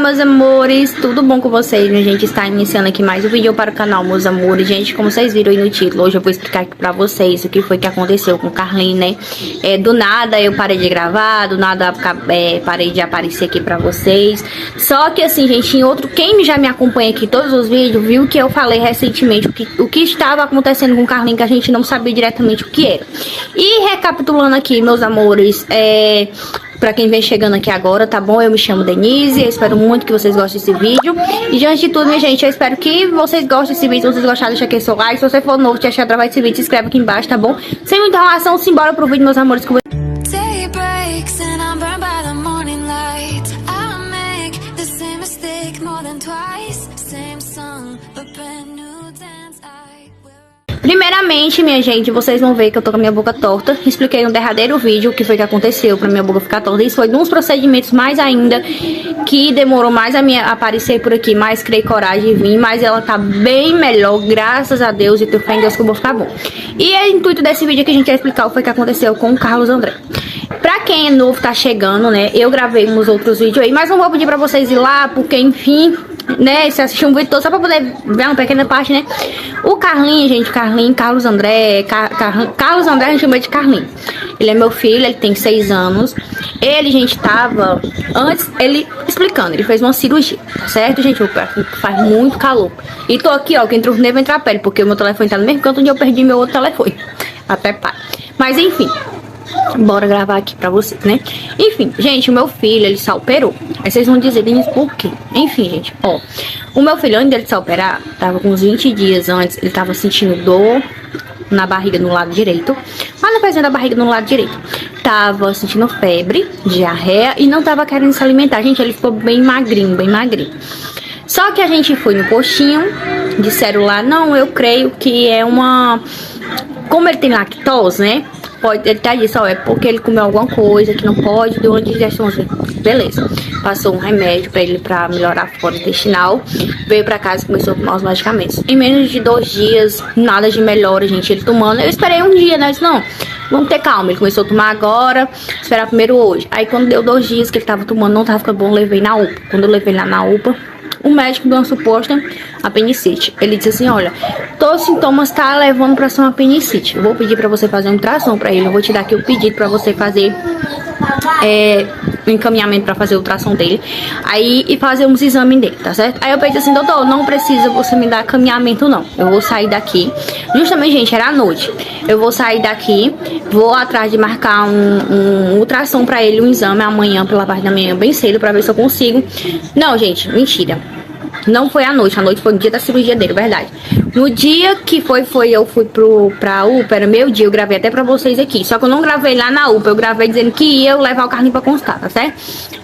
meus amores, tudo bom com vocês? A gente está iniciando aqui mais um vídeo para o canal, meus amores. Gente, como vocês viram aí no título, hoje eu vou explicar aqui pra vocês o que foi que aconteceu com o Carlinho, né? Do nada eu parei de gravar, do nada parei de aparecer aqui pra vocês. Só que assim, gente, quem já me acompanha aqui todos os vídeos, viu que eu falei recentemente o que estava acontecendo com o Carlinho, que a gente não sabia diretamente o que era. E recapitulando aqui, meus amores, pra quem vem chegando aqui agora, tá bom? Eu me chamo Denise, eu espero muito que vocês gostem desse vídeo. E diante de tudo, minha gente, eu espero que vocês gostem desse vídeo. Se vocês gostaram, deixa aqui seu like. Se você for novo, te achar através desse vídeo, se inscreve aqui embaixo, tá bom? Sem muita enrolação, simbora pro vídeo, meus amores. Primeiramente, minha gente, vocês vão ver que eu tô com a minha boca torta. Expliquei no derradeiro vídeo o que foi que aconteceu pra minha boca ficar torta. Isso foi de uns procedimentos mais ainda, que demorou mais a minha aparecer por aqui, mas criei coragem de vir. Mas ela tá bem melhor, graças a Deus, e tenho fé em Deus que eu vou ficar bom. E o intuito desse vídeo que a gente vai explicar o que foi que aconteceu com o Carlos André. Pra quem é novo, tá chegando, né, eu gravei uns outros vídeos aí, mas não vou pedir pra vocês ir lá, porque enfim, né, se assistir um vídeo todo só pra poder ver uma pequena parte, né. O Carlinho, gente, Carlos André, Carlos André a gente chama de Carlinho. Ele é meu filho, ele tem 6 anos. Ele, gente, tava, antes, ele fez uma cirurgia, tá certo, gente? Faz muito calor. E tô aqui, ó, que entre os nervos entra a pele, porque o meu telefone tá no mesmo canto onde eu perdi meu outro telefone. Até pá. Mas enfim, bora gravar aqui pra vocês, né? Enfim, gente, o meu filho, ele se operou. Aí vocês vão dizer, Denise, por quê? Enfim, gente, ó, o meu filho, antes dele se operar, tava com uns 20 dias antes, ele tava sentindo dor na barriga no lado direito, lá no pezinho da barriga no lado direito. Tava sentindo febre, diarreia e não tava querendo se alimentar. Gente, ele ficou bem magrinho, bem magrinho. Só que a gente foi no postinho, disseram lá, não, eu creio que é uma... Como ele tem lactose, né? Ele tá disso, ó, é porque ele comeu alguma coisa que não pode, deu uma digestãozinha. Beleza. Passou um remédio pra ele pra melhorar a flora intestinal. Veio pra casa e começou a tomar os medicamentos. Em menos de 2 dias, nada de melhora, gente. Ele tomando. Eu esperei um dia, né? Eu disse, não, vamos ter calma. Ele começou a tomar agora, esperar primeiro hoje. Aí quando deu 2 dias que ele tava tomando, não tava ficando bom, eu levei na UPA. Quando eu levei lá na UPA, o médico deu uma suposta apendicite. Ele disse assim, olha, todos os sintomas tá levando pra ser uma apendicite. Eu vou pedir pra você fazer um ultrassom pra ele. Eu vou te dar aqui o pedido pra você fazer um encaminhamento pra fazer o ultrassom dele. Aí, e fazer uns exames dele, tá certo? Aí eu pensei assim, doutor, não precisa você me dar encaminhamento não. Eu vou sair daqui. Justamente, gente, era à noite. Eu vou sair daqui, vou atrás de marcar um ultrassom pra ele, um exame amanhã, pela parte da manhã, bem cedo, pra ver se eu consigo. Não, gente, mentira. Não foi à noite foi no dia da cirurgia dele, verdade. No dia que eu fui pra UPA, era meu dia, eu gravei até pra vocês aqui. Só que eu não gravei lá na UPA, eu gravei dizendo que ia levar o Carlinho pra constar, tá certo?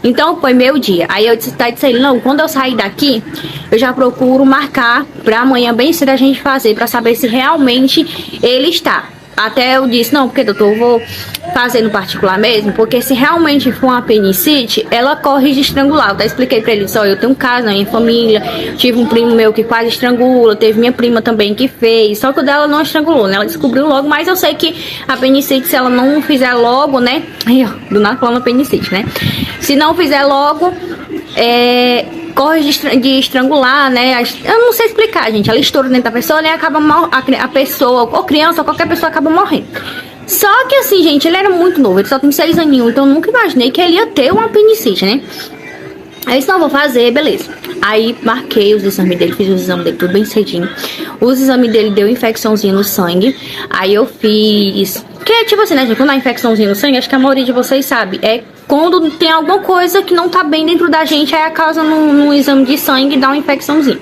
Então foi meu dia. Aí eu disse a ele, não, quando eu sair daqui, eu já procuro marcar pra amanhã bem cedo a gente fazer, pra saber se realmente ele está. Até eu disse, não, porque doutor, eu vou fazer no particular mesmo, porque se realmente for uma apendicite, ela corre de estrangular. Eu até expliquei pra ele, só eu tenho um caso na minha família, tive um primo meu que quase estrangula, teve minha prima também que fez, só que o dela não estrangulou, né? Ela descobriu logo, mas eu sei que a apendicite, se ela não fizer logo, né? Aí, ó, do nada falando apendicite, né? Se não fizer logo, corre de estrangular, né? Eu não sei explicar, gente. Ela estoura dentro da pessoa, né? Acaba a pessoa, ou criança, ou qualquer pessoa acaba morrendo. Só que assim, gente, ele era muito novo. Ele só tem 6 aninhos, então eu nunca imaginei que ele ia ter uma apendicite, né? Aí disse, não, vou fazer, beleza. Aí marquei os exames dele, fiz os exames dele tudo bem cedinho. Os exames dele deu infecçãozinha no sangue. Aí eu fiz... Que tipo assim, né, gente? Quando dá infecçãozinha no sangue, acho que a maioria de vocês sabe. É quando tem alguma coisa que não tá bem dentro da gente, aí a causa no exame de sangue dá uma infecçãozinha.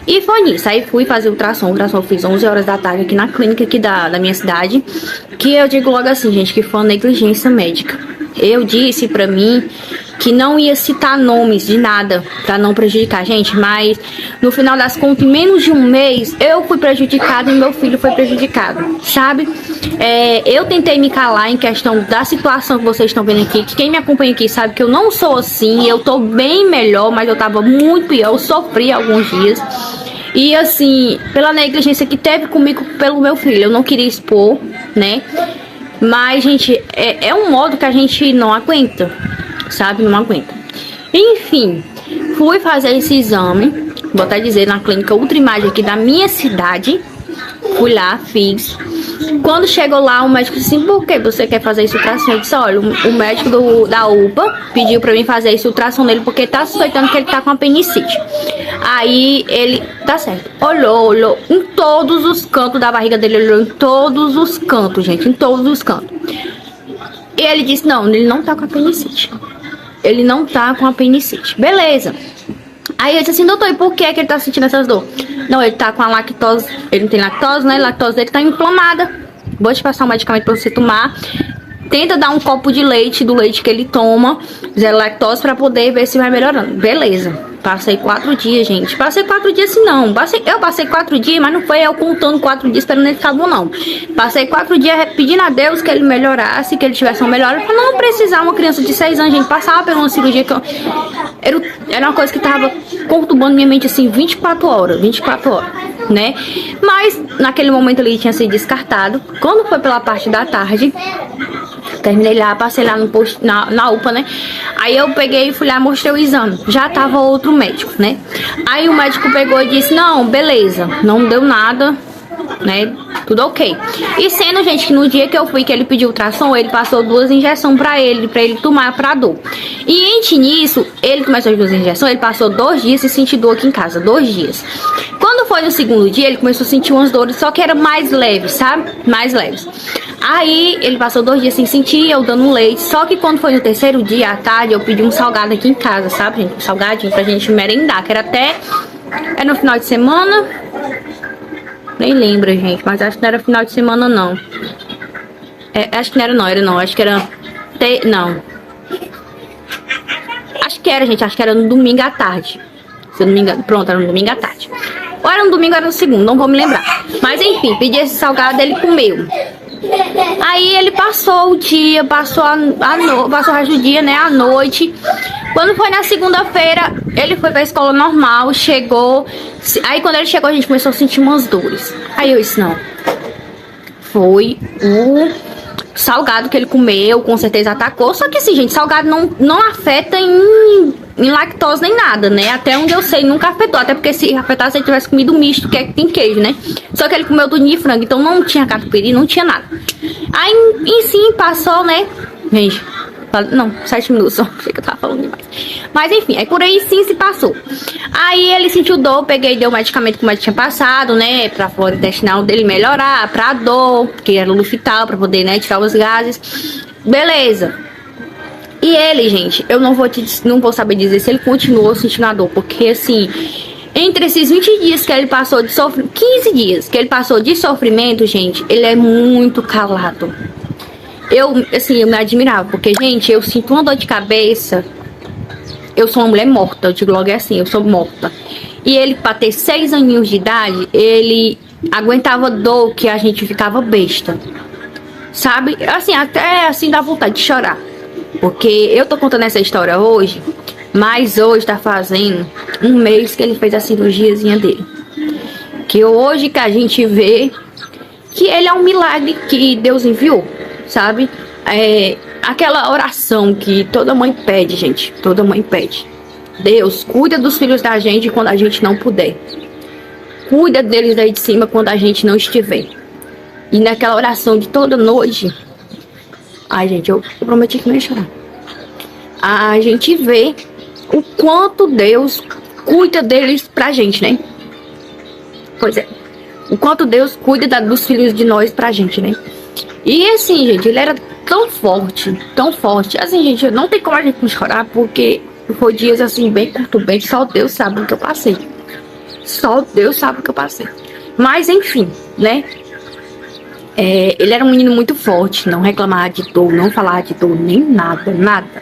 E foi nisso. Aí fui fazer o ultrassom. O ultrassom eu fiz 11 horas da tarde aqui na clínica aqui da minha cidade. Que eu digo logo assim, gente, que foi uma negligência médica. Eu disse pra mim que não ia citar nomes de nada pra não prejudicar, gente, mas no final das contas, em menos de um mês, eu fui prejudicado e meu filho foi prejudicado, sabe? Eu tentei me calar em questão da situação que vocês estão vendo aqui, que quem me acompanha aqui sabe que eu não sou assim, eu tô bem melhor, mas eu tava muito pior, eu sofri alguns dias. E assim, pela negligência que teve comigo pelo meu filho, eu não queria expor, né? Mas, gente, é um modo que a gente não aguenta, sabe? Não aguenta. Enfim, Fui fazer esse exame, vou até dizer, na clínica Ultramagem aqui da minha cidade. Fui lá, fiz. Quando chegou lá, o médico disse assim, por que você quer fazer esse ultrassom? Eu disse, olha, o médico da UPA pediu pra mim fazer esse ultrassom nele porque tá suspeitando que ele tá com apendicite. Aí ele, tá certo, olhou em todos os cantos da barriga dele, olhou em todos os cantos, gente, em todos os cantos. E ele disse, não, ele não tá com apendicite. Ele não tá com apendicite. Beleza. Aí eu disse assim, doutor, e por que ele tá sentindo essas dores? Não, ele tá com a lactose, ele não tem lactose, né? A lactose dele tá inflamada. Vou te passar um medicamento pra você tomar. Tenta dar um copo de leite, do leite que ele toma, zero lactose, pra poder ver se vai melhorando. Beleza. Passei 4 dias, gente. Passei 4 dias assim, não. Eu passei 4 dias, mas não foi eu contando 4 dias esperando ele ficar bom, não. Passei 4 dias pedindo a Deus que ele melhorasse, que ele tivesse uma melhora. Pra não precisar uma criança de 6 anos, gente, passar por uma cirurgia que era uma coisa que tava conturbando minha mente, assim, 24 horas, né? Mas, naquele momento ele tinha sido descartado. Quando foi pela parte da tarde, terminei lá, passei lá no posto, na UPA, né? Aí eu peguei, fui lá, mostrei o exame. Já tava outro médico, né? Aí o médico pegou e disse, não, beleza, não deu nada, né? Tudo ok. E sendo, gente, que no dia que eu fui, que ele pediu ultrassom, ele passou 2 injeções pra ele tomar pra dor. E antes nisso, ele começou as 2 injeções, ele passou 2 dias sem sentir dor aqui em casa, 2 dias. Quando foi no segundo dia, ele começou a sentir umas dores, só que era mais leves, sabe? Mais leves. Aí, ele passou 2 dias sem sentir, eu dando leite. Só que quando foi no terceiro dia, à tarde, eu pedi um salgado aqui em casa, sabe, gente? Um salgadinho pra gente merendar, que era até... Era no final de semana... Nem lembro, gente, mas acho que não era final de semana, não. Acho que não era, não. Acho que era... Não. Acho que era, gente. Acho que era no domingo à tarde. Se eu não me engano. Pronto, era no domingo à tarde. Ou era no domingo ou era no segundo, não vou me lembrar. Mas enfim, pedi esse salgado, ele comeu. Aí ele passou o dia, passou o resto do dia, né, à noite. Quando foi na segunda-feira, ele foi pra escola normal, chegou. Aí quando ele chegou, a gente começou a sentir umas dores. Aí eu disse, não, foi o salgado que ele comeu, com certeza atacou. Só que assim, gente, salgado não afeta em lactose nem nada, né? Até onde eu sei, nunca afetou. Até porque se afetasse, ele tivesse comido misto, que tem queijo, né? Só que ele comeu tudo de frango, então não tinha catupiry, não tinha nada. Aí, em sim, passou, né? Gente, não, 7 minutos só. Achei que eu tava falando demais. Mas enfim, aí por aí sim se passou. Aí ele sentiu dor, peguei e dei o medicamento que o médico tinha passado, né? Pra flora intestinal dele melhorar, pra dor, que era Lufital, pra poder, né, tirar os gases. Beleza. E ele, gente, eu não vou saber dizer se ele continuou sentindo a dor, porque assim, entre esses 20 dias que ele passou de sofrimento, 15 dias que ele passou de sofrimento, gente, ele é muito calado. Eu me admirava, porque, gente, eu sinto uma dor de cabeça, eu sou uma mulher morta, eu digo logo assim, eu sou morta. E ele, pra ter 6 aninhos de idade, ele aguentava dor que a gente ficava besta, sabe? Assim, até assim dá vontade de chorar. Porque eu tô contando essa história hoje, mas hoje tá fazendo 1 mês que ele fez a cirurgiazinha dele. Que hoje que a gente vê que ele é um milagre que Deus enviou, sabe? Aquela oração que toda mãe pede, gente. Toda mãe pede. Deus, cuida dos filhos da gente quando a gente não puder. Cuida deles daí de cima quando a gente não estiver. E naquela oração de toda noite... Ai, gente, eu prometi que não ia chorar. A gente vê o quanto Deus cuida deles pra gente, né? Pois é. O quanto Deus cuida dos filhos de nós pra gente, né? E assim, gente, ele era tão forte, tão forte. Assim, gente, não tem como a gente não chorar, porque foi dias assim, bem conturbantes. Só Deus sabe o que eu passei. Só Deus sabe o que eu passei. Mas, enfim, né? Ele era um menino muito forte, não reclamava de dor, não falava de dor, nem nada, nada.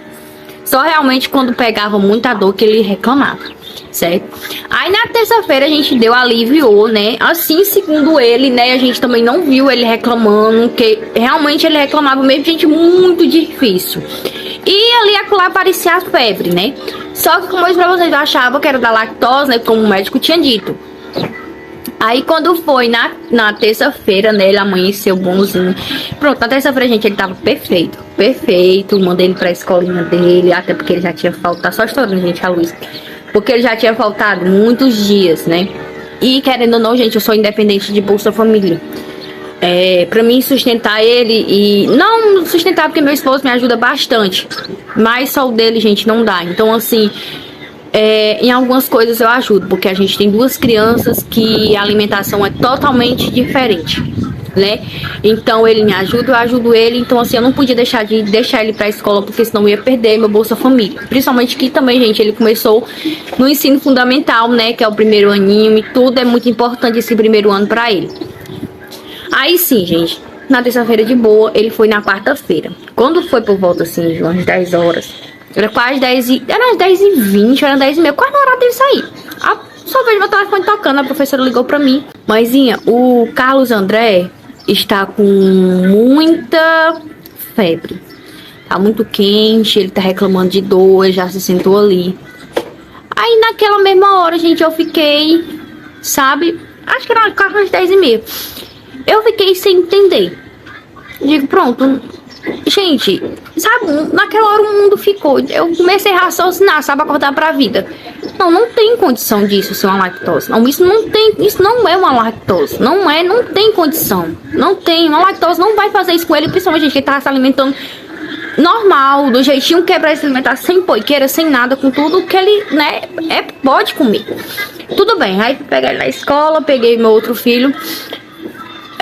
Só realmente quando pegava muita dor que ele reclamava, certo? Aí na terça-feira a gente deu alívio, né? Assim, segundo ele, né? A gente também não viu ele reclamando, que realmente ele reclamava mesmo, gente, muito difícil. E ali acolá parecia a febre, né? Só que, como eu disse pra vocês, eu achava que era da lactose, né? Como o médico tinha dito. Aí quando foi na terça-feira, né, ele amanheceu bonzinho. Pronto, na terça-feira, gente, ele tava perfeito. Perfeito, mandei ele pra escolinha dele, até porque ele já tinha falta. Tá só estourando, gente, a luz. porque ele já tinha faltado muitos dias, né? E querendo ou não, gente, eu sou independente de Bolsa Família. Pra mim sustentar ele, e não sustentar porque meu esposo me ajuda bastante, mas só o dele, gente, não dá. Então assim, em algumas coisas eu ajudo, porque a gente tem duas crianças que a alimentação é totalmente diferente, né? Então ele me ajuda, eu ajudo ele. Então assim, eu não podia deixar ele pra escola, porque senão eu ia perder meu Bolsa Família. Principalmente que também, gente, ele começou no ensino fundamental, né, que é o primeiro aninho, e tudo é muito importante esse primeiro ano pra ele. Aí sim, gente, na terça-feira de boa, ele foi na quarta-feira. Quando foi por volta, assim, de umas 10 horas, era quase 10 era 10h20, era 10h30, quase na hora dele sair. Só vejo meu telefone tocando, a professora ligou pra mim. Mãezinha, o Carlos André está com muita febre. Tá muito quente, ele tá reclamando de dor, ele já se sentou ali. Aí naquela mesma hora, gente, eu fiquei, sabe, acho que era quase umas 10h30. Eu fiquei sem entender. Digo, pronto. Gente, sabe, naquela hora o mundo ficou. Eu comecei a raciocinar, sabe, acordar pra vida. Não tem condição disso ser uma lactose. Não, isso não é uma lactose. Não tem condição. Não tem. Uma lactose não vai fazer isso com ele, principalmente a gente que tá se alimentando normal, do jeitinho que é pra se alimentar, sem poiqueira, sem nada, com tudo que ele, né, pode comer. Tudo bem. Aí peguei ele na escola, peguei meu outro filho.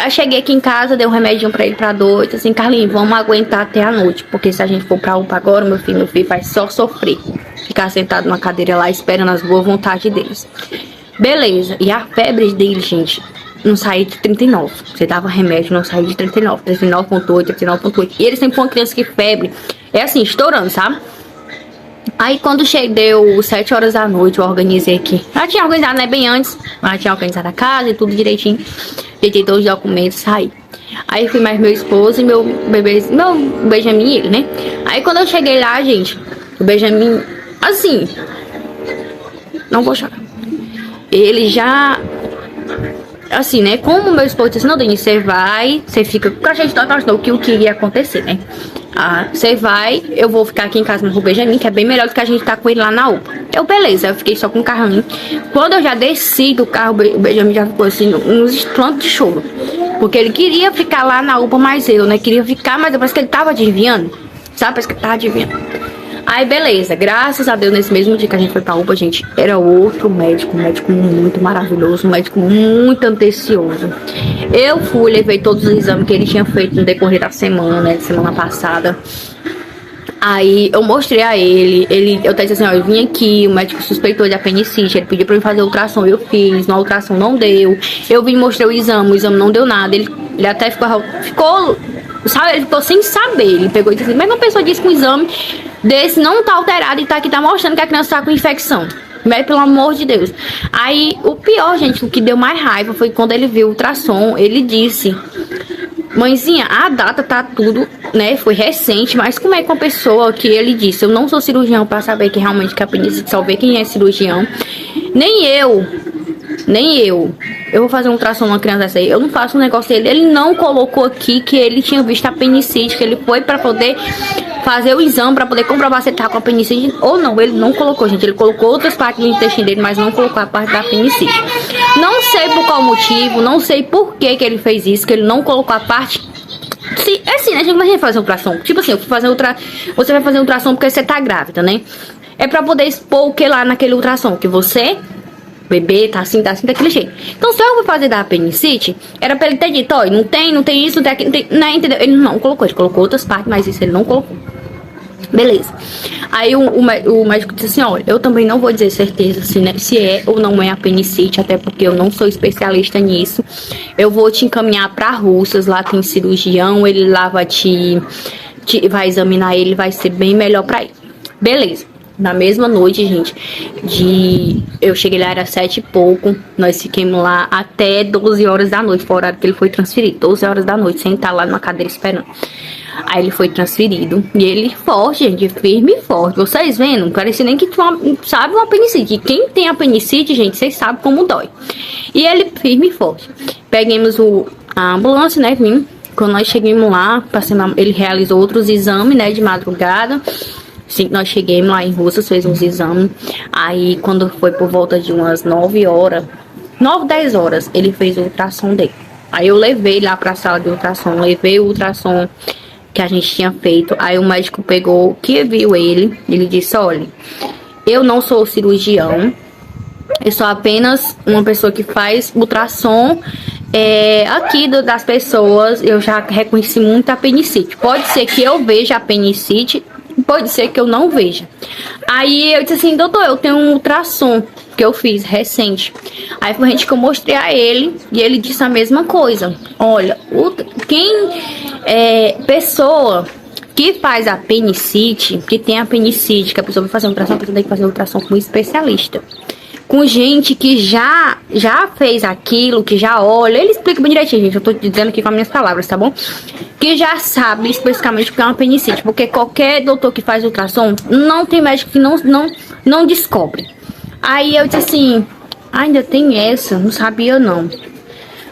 Eu cheguei aqui em casa, dei um remedinho pra ele pra dor. Assim, Carlinhos, vamos aguentar até a noite, porque se a gente for pra UPA agora, meu filho vai só sofrer. Ficar sentado numa cadeira lá, esperando as boas vontades deles. Beleza. E a febre dele, gente, não saía de 39. Você dava remédio, não saía de 39. 39,8, 39,8. E ele sempre foi uma criança que febre é assim, estourando, sabe? Aí quando deu 7 horas da noite, eu organizei aqui. Já tinha organizado, né, bem antes. Já tinha organizado a casa e tudo direitinho. Peguei todos os documentos, saí. Aí fui mais meu esposo e meu bebê, meu Benjamin e ele, né? Aí quando eu cheguei lá, gente, o Benjamin, assim, não vou chorar. Ele já, assim, né? Como meu esposo disse, não, Denise, você fica com a gente não, que o que ia acontecer, né? Você vai, eu vou ficar aqui em casa com o Benjamin, que é bem melhor do que a gente tá com ele lá na UPA. Eu, beleza, eu fiquei só com o Carlinhos. Quando eu já desci do carro, o Benjamin já ficou assim, uns estrantos de choro. Porque ele queria ficar lá na UPA, mas eu, né? Queria ficar, mas parece que ele tava adivinhando. Sabe, parece que ele tava adivinhando. Aí, beleza, graças a Deus, nesse mesmo dia que a gente foi pra UPA, gente, era outro médico, um médico muito maravilhoso, um médico muito atencioso. Eu fui, levei todos os exames que ele tinha feito no decorrer da semana, né, semana passada. Aí, eu mostrei a ele, eu até disse assim, ó, eu vim aqui, o médico suspeitou de apendicite, ele pediu pra mim fazer ultrassom, eu fiz, na ultrassom não deu. Eu vim, mostrei o exame não deu nada, ele até ficou, sabe, ele ficou sem saber, ele pegou e disse assim, mas uma pessoa disse que o exame desse não tá alterado e tá aqui, tá mostrando que a criança tá com infecção. Mas, pelo amor de Deus. Aí, o pior, gente, o que deu mais raiva foi quando ele viu o ultrassom, ele disse, mãezinha, a data tá tudo, né, foi recente, mas como é que uma pessoa que ele disse, eu não sou cirurgião pra saber que realmente que a apendicite, só ver quem é cirurgião, nem eu vou fazer um ultrassom numa criança dessa aí, eu não faço um negócio dele, ele não colocou aqui que ele tinha visto a apendicite, que ele foi pra poder fazer o exame, pra poder comprovar se ele tá com apendicite ou não, ele não colocou, gente, ele colocou outras partes do intestino dele, mas não colocou a parte da apendicite. Não sei por qual motivo, não sei por que ele fez isso, que ele não colocou a parte. É assim, né, gente, imagina fazer um ultrassom, tipo assim, você vai fazer um ultrassom porque você tá grávida, né, é pra poder expor o que lá naquele ultrassom, que você... bebê, tá assim, daquele jeito. Então, se eu vou fazer da apendicite, era pra ele ter dito, ó, não tem isso, não tem aquilo, não tem, né, entendeu? Ele não colocou, ele colocou outras partes, mas isso ele não colocou. Beleza. Aí o médico disse assim, olha, eu também não vou dizer certeza se é ou não é apendicite, até porque eu não sou especialista nisso. Eu vou te encaminhar pra Russas, lá tem cirurgião, ele lá vai vai examinar ele, vai ser bem melhor pra ele. Beleza. Na mesma noite, gente, eu cheguei lá, era 7 e pouco, nós fiquemos lá até 12 horas da noite, foi o horário que ele foi transferido, 12 horas da noite, sem estar lá numa cadeira esperando. Aí ele foi transferido, e ele forte, gente, firme e forte, vocês vendo, não parecia nem que sabe uma apendicite, e quem tem apendicite, gente, vocês sabem como dói. E ele firme e forte. Peguemos a ambulância, né, quando nós chegamos lá, ele realizou outros exames, né, de madrugada. Sim, nós chegamos lá em Russas, fez uns exames. Aí, quando foi por volta de umas 9 horas, 9, 10 horas, ele fez o ultrassom dele. Aí eu levei lá pra sala de ultrassom, levei o ultrassom que a gente tinha feito. Aí o médico pegou, que viu ele disse, olha, eu não sou cirurgião, eu sou apenas uma pessoa que faz ultrassom aqui das pessoas. Eu já reconheci muito a apendicite. Pode ser que eu veja a apendicite, pode ser que eu não veja. Aí eu disse assim, doutor, eu tenho um ultrassom que eu fiz recente. Aí foi a gente que eu mostrei a ele e ele disse a mesma coisa. Olha, pessoa que faz apendicite, que tem apendicite, que a pessoa vai fazer um ultrassom, a pessoa tem que fazer um ultrassom com um especialista. Com gente que já fez aquilo, que já olha. Ele explica bem direitinho, gente. Eu tô dizendo aqui com as minhas palavras, tá bom? Que já sabe especificamente o que é uma apendicite. Porque qualquer doutor que faz ultrassom, não tem médico que não descobre. Aí eu disse assim, ainda tem essa, não sabia não.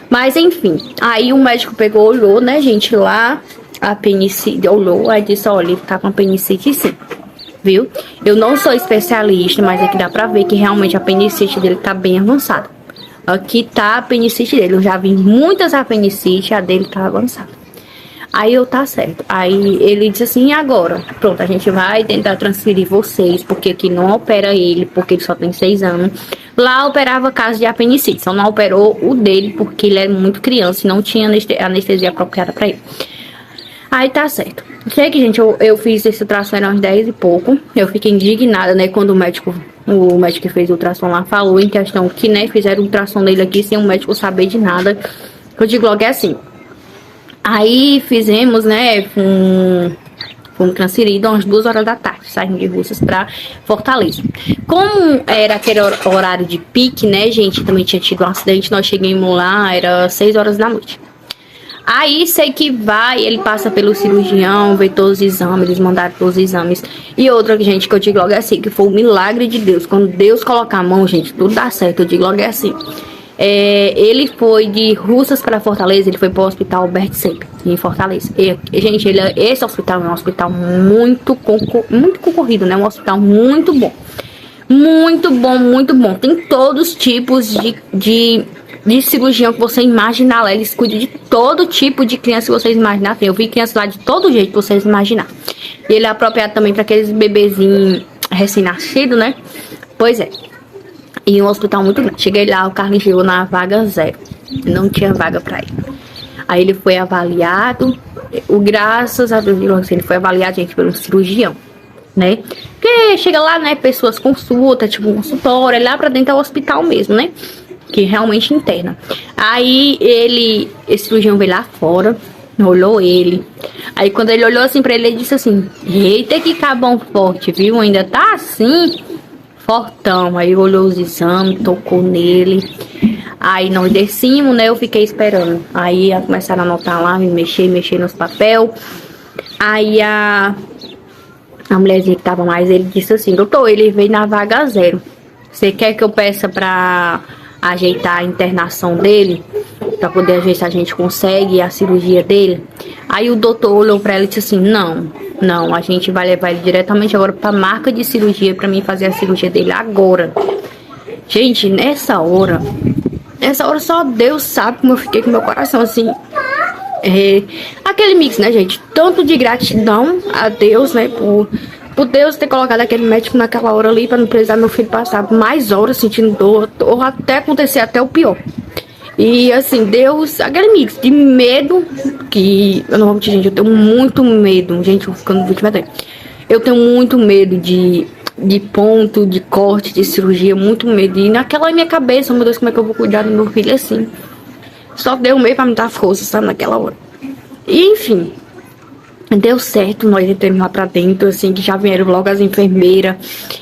Mas enfim, aí o médico pegou, olhou, né, gente, lá, a apendicite, olhou, aí disse, olha, ele tá com apendicite sim. Viu? Eu não sou especialista, mas aqui dá pra ver que realmente a apendicite dele tá bem avançada. Aqui tá a apendicite dele. Eu já vi muitas apendicites, a dele tá avançada. Aí eu, tá certo. Aí ele disse assim, e agora? Pronto, a gente vai tentar transferir vocês, porque aqui não opera ele, porque ele só tem 6 anos. Lá operava caso de apendicite, só não operou o dele, porque ele era muito criança e não tinha anestesia apropriada pra ele. Aí tá certo. Sei que, gente, eu fiz esse ultrassom às 10 e pouco. Eu fiquei indignada, né, quando o médico que fez o ultrassom lá falou em questão que, né, fizeram o ultrassom dele aqui sem o médico saber de nada. Eu digo logo, é assim. Aí fizemos, né, fomos transferidos às 2 horas da tarde, saímos de Russas pra Fortaleza. Como era aquele horário de pique, né, gente, também tinha tido um acidente, nós chegamos lá, era 6 horas da noite. Aí sei que ele passa pelo cirurgião, vê todos os exames, eles mandaram todos os exames. E outra, gente, que eu digo logo é assim, que foi um milagre de Deus. Quando Deus coloca a mão, gente, tudo dá certo, eu digo logo é assim. Ele foi de Russas para Fortaleza, ele foi para o Hospital Albert Sabin, em Fortaleza. Gente, esse hospital é um hospital muito concorrido, né? Um hospital muito bom. Muito bom, muito bom. Tem todos os tipos de cirurgião que você imaginar lá. Eles cuidam de todo tipo de criança que vocês imaginar. Eu vi criança lá de todo jeito que vocês imaginar. E ele é apropriado também para aqueles bebezinhos recém-nascidos, né? Pois é. E um hospital muito grande. Cheguei lá, o Carlos chegou na vaga 0. Não tinha vaga para ele. Aí ele foi avaliado. Graças a Deus, ele foi avaliado, gente, por um cirurgião, né? Porque chega lá, né, pessoas consulta, tipo um consultório, lá pra dentro do hospital mesmo, né? Que realmente interna. Aí esse cirurgião veio lá fora, olhou ele. Aí quando ele olhou assim pra ele, ele disse assim, eita que cabão forte, viu? Ainda tá assim, fortão. Aí olhou os exames, tocou nele. Aí nós descemos, né? Eu fiquei esperando. Aí começaram a anotar lá, me mexer nos papel. Aí a mulherzinha que tava mais, ele disse assim, doutor, ele veio na vaga 0. Você quer que eu peça pra ajeitar a internação dele? Pra poder ver se a gente consegue a cirurgia dele? Aí o doutor olhou pra ela e disse assim, não, a gente vai levar ele diretamente agora pra marca de cirurgia pra mim fazer a cirurgia dele agora. Gente, nessa hora só Deus sabe como eu fiquei com meu coração assim. Aquele mix, né, gente? Tanto de gratidão a Deus, né, por Deus ter colocado aquele médico naquela hora ali pra não precisar meu filho passar mais horas sentindo dor, ou até acontecer até o pior. E assim, Deus, aquele mix de medo, que eu não vou mentir, gente, eu tenho muito medo, gente, eu vou ficando vítima dele. Eu tenho muito medo de ponto, de corte, de cirurgia, muito medo. E naquela minha cabeça, meu Deus, como é que eu vou cuidar do meu filho assim? Só deu meio pra me dar força, sabe, naquela hora. E, enfim, deu certo, nós entramos lá pra dentro, assim, que já vieram logo as enfermeiras.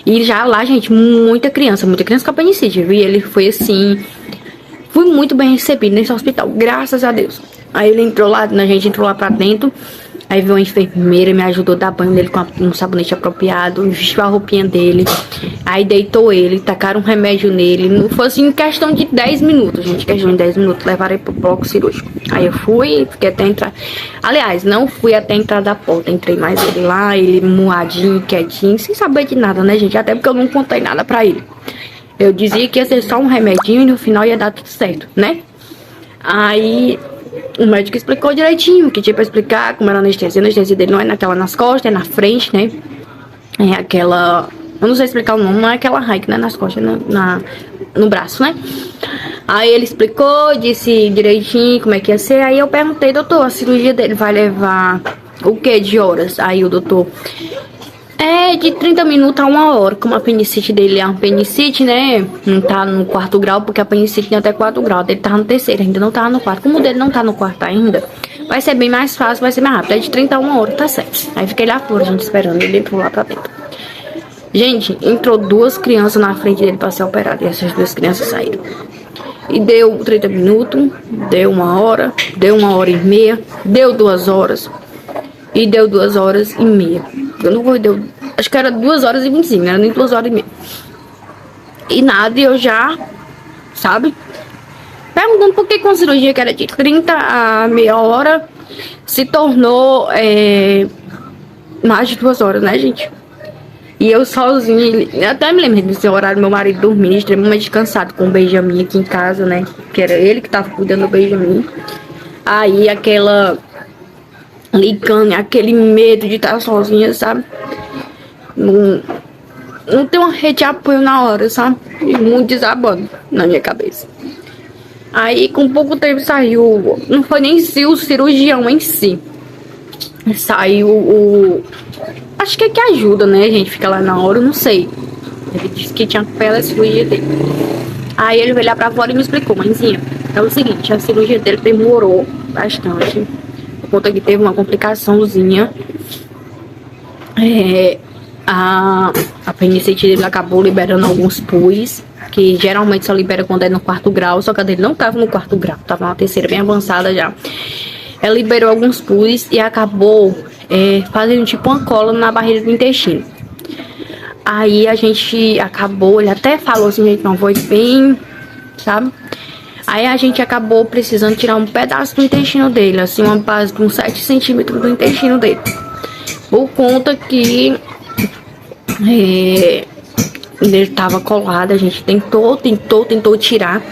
E já lá, gente, muita criança com apendicite, viu? E ele foi assim, fui muito bem recebido nesse hospital, graças a Deus. Aí ele entrou lá, a gente entrou lá pra dentro. Aí veio uma enfermeira, me ajudou a dar banho nele com um sabonete apropriado, vestiu a roupinha dele. Aí deitou ele, tacaram um remédio nele. Não foi assim, em questão de 10 minutos, gente. Questão de 10 minutos, levaram ele pro bloco cirúrgico. Aí eu fui, fiquei até entrar. Aliás, não fui até entrar da porta. Entrei mais ele lá, ele moadinho, quietinho, sem saber de nada, né, gente? Até porque eu não contei nada pra ele. Eu dizia que ia ser só um remedinho e no final ia dar tudo certo, né? Aí o médico explicou direitinho que tinha pra explicar como era a anestesia. A anestesia dele não é naquela nas costas, é na frente, né? É aquela... Eu não sei explicar o nome, não é aquela raia, né? Nas costas, no braço, né? Aí ele explicou, disse direitinho como é que ia ser. Aí eu perguntei, doutor, a cirurgia dele vai levar o que de horas? Aí o doutor... É de 30 minutos a 1 hora. Como a apendicite dele é uma apendicite, né? Não tá no 4º grau, porque a apendicite tem até 4 graus. Ele tava no 3º, ainda não tava no 4º. Como o dele não tá no 4º ainda, vai ser bem mais fácil, vai ser mais rápido. É de 30 a 1 hora, tá certo. Aí fiquei lá fora, gente, esperando. Ele entrou lá pra dentro. Gente, entrou 2 crianças na frente dele pra ser operado. E essas 2 crianças saíram. E deu 30 minutos, deu 1 hora, deu 1h30, deu 2 horas. E deu 2h30. Eu não vou, deu... Acho que era 2h25, não era nem 2h30. E nada, e eu já, sabe? Perguntando por que com a cirurgia que era de 30 a meia hora se tornou mais de 2 horas, né, gente? E eu sozinha, até me lembro desse horário, meu marido dormindo, extremamente cansado com o Benjamin aqui em casa, né? Que era ele que tava cuidando do Benjamin. Aí aquela... ligando, aquele medo de estar sozinha, sabe? Não tem uma rede de apoio na hora, sabe? E muito desabando na minha cabeça. Aí, com pouco tempo saiu... Não foi nem si o cirurgião em si. Saiu o... Acho que é que ajuda, né? A gente fica lá na hora, eu não sei. Ele disse que tinha pela cirurgia dele. Aí ele veio lá pra fora e me explicou, mãezinha. É o seguinte, a cirurgia dele demorou bastante. Por conta que teve uma complicaçãozinha. A apendicite dele acabou liberando alguns pus, que geralmente só libera quando é no 4º grau, só que a dele não tava no 4º grau, tava na 3ª, bem avançada já. Ela liberou alguns pus e acabou fazendo tipo uma cola na barreira do intestino. Aí a gente acabou, ele até falou assim, gente, não voz bem, sabe? Aí a gente acabou precisando tirar um pedaço do intestino dele, assim, uma base de uns 7 centímetros do intestino dele. Por conta que ele tava colado, a gente tentou tirar,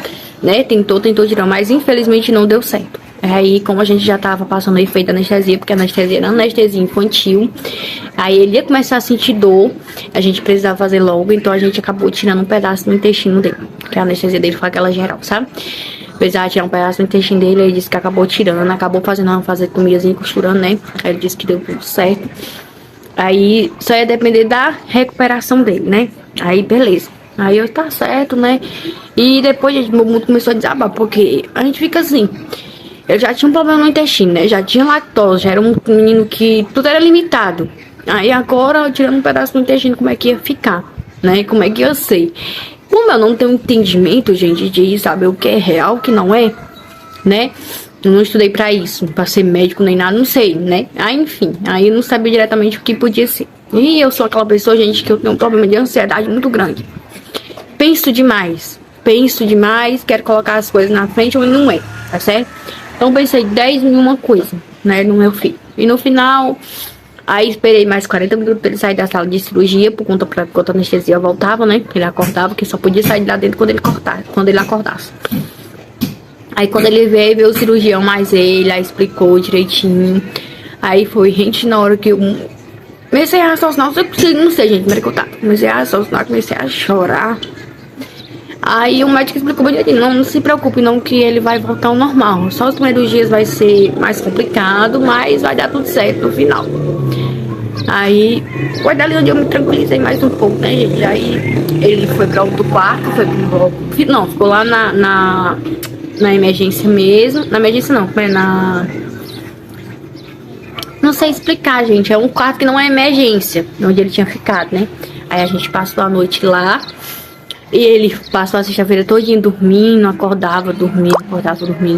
né? Tentou tirar, mas infelizmente não deu certo. Aí, como a gente já tava passando o efeito da anestesia, porque a anestesia era anestesia infantil, aí ele ia começar a sentir dor, a gente precisava fazer logo, então a gente acabou tirando um pedaço do intestino dele, que a anestesia dele foi aquela geral, sabe? Precisava tirar um pedaço do intestino dele, ele disse que acabou tirando, acabou fazendo uma vasectomiazinha, costurando, né? Aí ele disse que deu tudo certo. Aí só ia depender da recuperação dele, né? Aí beleza. Aí eu, tá certo, né? E depois, gente, meu mundo começou a desabar, porque a gente fica assim. Eu já tinha um problema no intestino, né? Já tinha lactose, já era um menino que tudo era limitado. Aí agora, tirando um pedaço do intestino, como é que ia ficar, né? Como é que ia ser? Como eu não tenho entendimento, gente, de saber o que é real, o que não é, né? Eu não estudei pra isso, pra ser médico nem nada, não sei, né? Aí, enfim, aí eu não sabia diretamente o que podia ser. E eu sou aquela pessoa, gente, que eu tenho um problema de ansiedade muito grande. Penso demais, quero colocar as coisas na frente ou não é, tá certo? Então pensei 10 em uma coisa, né, no meu filho. E no final, aí esperei mais 40 minutos pra ele sair da sala de cirurgia, por conta a anestesia voltava, né? Ele acordava, que só podia sair de lá dentro quando ele acordasse. Aí quando ele veio o cirurgião mais ele, aí explicou direitinho. Aí foi, gente, na hora que eu comecei a raciocinar, não sei, gente, como é que eu tava. Comecei a raciocinar, comecei a chorar. Aí o médico explicou bem direitinho, não se preocupe não, que ele vai voltar ao normal. Só os primeiros dias vai ser mais complicado, mas vai dar tudo certo no final. Aí, foi dali onde eu me tranquilizei mais um pouco, né, gente? Aí ele foi pra outro quarto, ficou lá na emergência mesmo. Na emergência não, foi não sei explicar, gente. É um quarto que não é emergência, onde ele tinha ficado, né? Aí a gente passou a noite lá. E ele passou a sexta-feira todinha dormindo, acordava dormindo.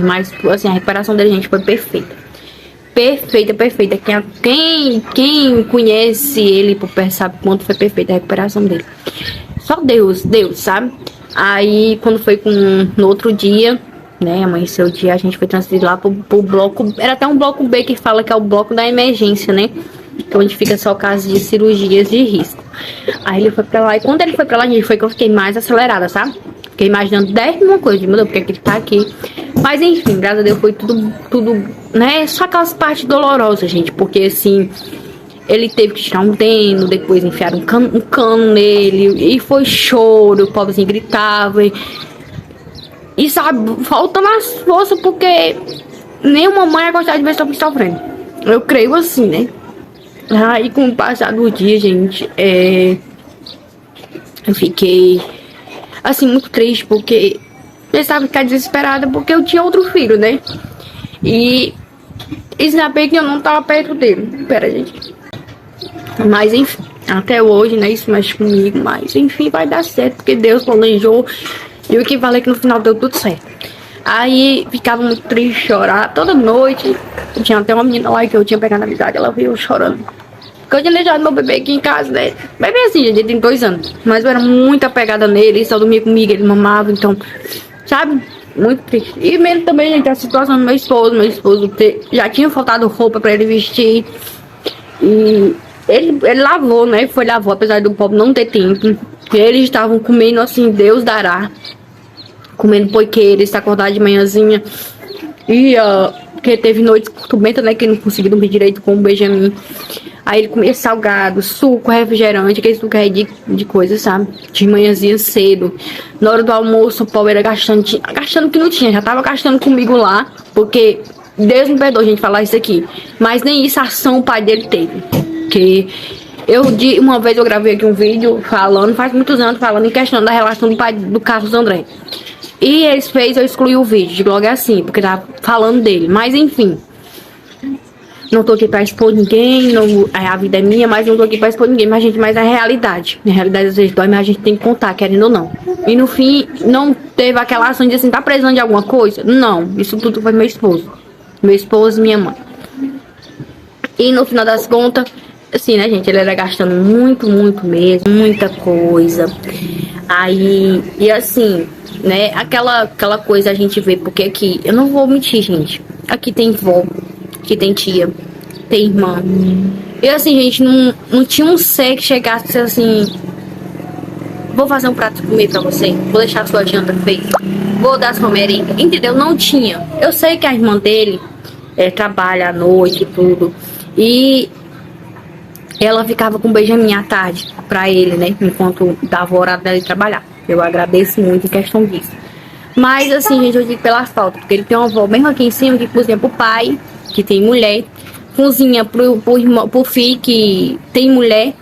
Mas, assim, a recuperação dele, gente, foi perfeita. perfeita, perfeita. Quem conhece ele por perto sabe quanto foi perfeita a recuperação dele. Só Deus, sabe? Aí, quando foi no outro dia, né, amanheceu o dia, a gente foi transferido lá pro bloco, era até um bloco B que fala que é o bloco da emergência, né? Que onde fica só casos de cirurgias de risco. Aí ele foi pra lá, e quando ele foi pra lá, gente, foi que eu fiquei mais acelerada, sabe? Fiquei imaginando 10 mil coisas, meu Deus, porque que ele tá aqui. Mas enfim, graças a Deus foi tudo, né? Só aquelas partes dolorosas, gente, porque assim, ele teve que tirar um deno, depois enfiaram um cano nele, e foi choro, o pobrezinho gritava, e sabe, faltando as forças, porque nenhuma mãe ia gostar de ver seu filho sofrendo. Eu creio assim, né? Aí com o passar do dia, gente, eu fiquei assim, muito triste, porque eu estava ficar desesperada, porque eu tinha outro filho, né? E saber que eu não tava perto dele. Pera, gente. Mas enfim, até hoje, né? Isso mexe comigo, mas enfim, vai dar certo, porque Deus planejou. E o que vale é que no final deu tudo certo. Aí ficava muito triste, chorar toda noite. Tinha até uma menina lá que eu tinha pegado na amizade, ela veio chorando. Porque eu tinha deixado meu bebê aqui em casa, né? Bebê assim, ele tem 2 anos. Mas eu era muito apegada nele, ele só dormia comigo, ele mamava, então, sabe? Muito triste. E mesmo também, gente, a situação do meu esposo já tinha faltado roupa pra ele vestir. E ele lavou, né? Lavou, apesar do pobre não ter tempo. Eles estavam comendo assim, Deus dará. Comendo poiqueira, está acordado de manhãzinha. E porque teve noites turmenta, né? Que não conseguia dormir direito com o Benjamin. Aí ele comia salgado, suco, refrigerante, aquele suco aí de coisa, sabe? De manhãzinha cedo. Na hora do almoço, o pobre era gastando que não tinha, já tava gastando comigo lá. Porque Deus me perdoa a gente falar isso aqui. Mas nem isso a ação o pai dele teve. Que uma vez eu gravei aqui um vídeo falando, faz muitos anos, falando em questão da relação do pai do Carlos André. E eles fez eu excluir o vídeo, de logo assim, porque tava falando dele. Mas enfim, não tô aqui pra expor ninguém, a vida é minha, mas não tô aqui pra expor ninguém. Mas, gente, mas é a realidade. A realidade às vezes dói, mas a gente tem que contar, querendo ou não. E no fim, não teve aquela ação de assim, tá precisando de alguma coisa? Não, isso tudo foi meu esposo. Meu esposo e minha mãe. E no final das contas, assim, né, gente, ele era gastando muito mesmo, muita coisa. Aí, e assim, né, aquela coisa a gente vê, porque aqui, eu não vou mentir, gente, aqui tem vó, aqui tem tia, tem irmã. E assim, gente, não tinha um ser que chegasse e dissesse assim, vou fazer um prato de comer pra você, vou deixar a sua janta feita, vou dar sua merenda, entendeu? Não tinha. Eu sei que a irmã dele trabalha à noite e tudo, e ela ficava com um Benjamin à tarde pra ele, né? Enquanto dava o horário dela de trabalhar. Eu agradeço muito em questão disso. Mas assim, gente, eu digo pela falta. Porque ele tem uma avó mesmo aqui em cima que cozinha pro pai, que tem mulher. Cozinha pro filho que tem mulher.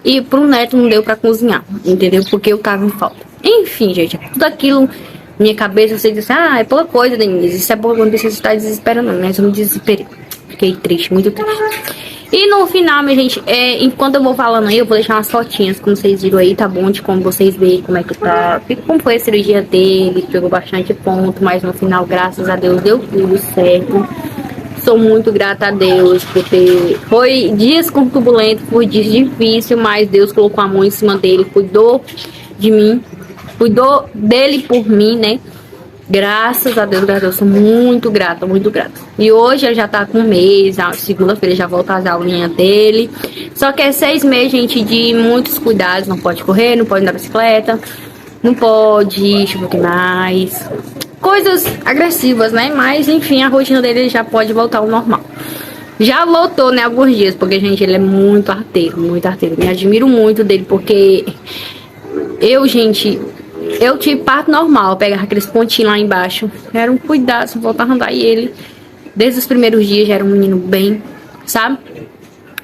E pro neto não deu pra cozinhar, entendeu? Porque eu tava em falta. Enfim, gente, tudo aquilo, minha cabeça, você disse, é pouca coisa, Denise. Isso é pouco quando você está desesperando, mas eu me desesperei. Fiquei triste, muito triste. E no final, minha gente, enquanto eu vou falando aí, eu vou deixar umas fotinhas, como vocês viram aí, tá bom? De como vocês veem como é que tá, como foi a cirurgia dele, pegou bastante ponto, mas no final, graças a Deus, deu tudo certo. Sou muito grata a Deus, porque foi dias turbulentos, foi dias difíceis, mas Deus colocou a mão em cima dele, cuidou de mim, cuidou dele por mim, né? Graças a Deus, sou muito grata, muito grata. E hoje ele já tá com 1 mês, segunda-feira já volta às aulinhas dele. Só que é 6 meses, gente, de muitos cuidados. Não pode correr, não pode andar bicicleta, não pode, deixa eu ver o que mais. Coisas agressivas, né? Mas, enfim, a rotina dele já pode voltar ao normal. Já voltou, né, alguns dias, porque, gente, ele é muito arteiro, muito arteiro. Me admiro muito dele, porque eu tive parto normal, pegava aqueles pontinhos lá embaixo. Era um cuidado, se voltava a andar. E ele, desde os primeiros dias, já era um menino bem, sabe?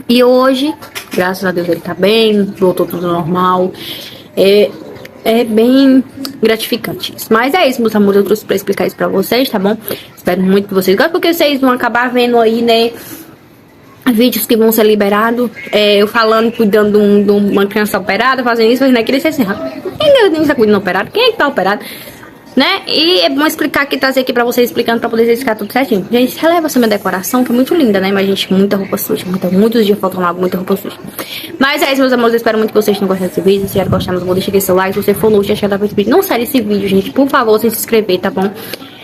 E hoje, graças a Deus, ele tá bem, voltou tudo normal. É bem gratificante isso. Mas é isso, meus amores, eu trouxe pra explicar isso pra vocês, tá bom? Espero muito que vocês gostem, porque vocês vão acabar vendo aí, né, vídeos que vão ser liberados, eu falando, cuidando de uma criança operada, fazendo isso, fazendo aquilo, e assim, quem está cuidando operado? Quem é que tá operado? né? E é bom explicar aqui, trazer aqui pra vocês, explicando pra poder ficar tudo certinho. Gente, releva essa minha decoração, que é muito linda, né? Mas, gente, muita roupa suja, muitos dias faltam lá, muita roupa suja. Mas é isso, meus amores, eu espero muito que vocês tenham gostado desse vídeo. Se gostaram, não vou deixar aqui seu like. Se você for novo, já chega pra esse vídeo, não sai desse vídeo, gente, por favor, se inscrever, tá bom?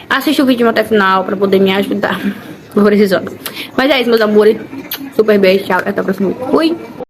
Assiste o vídeo até o final pra poder me ajudar por esse jogo. Mas é isso, meus amores, super beijo, tchau, até o próximo vídeo. Fui!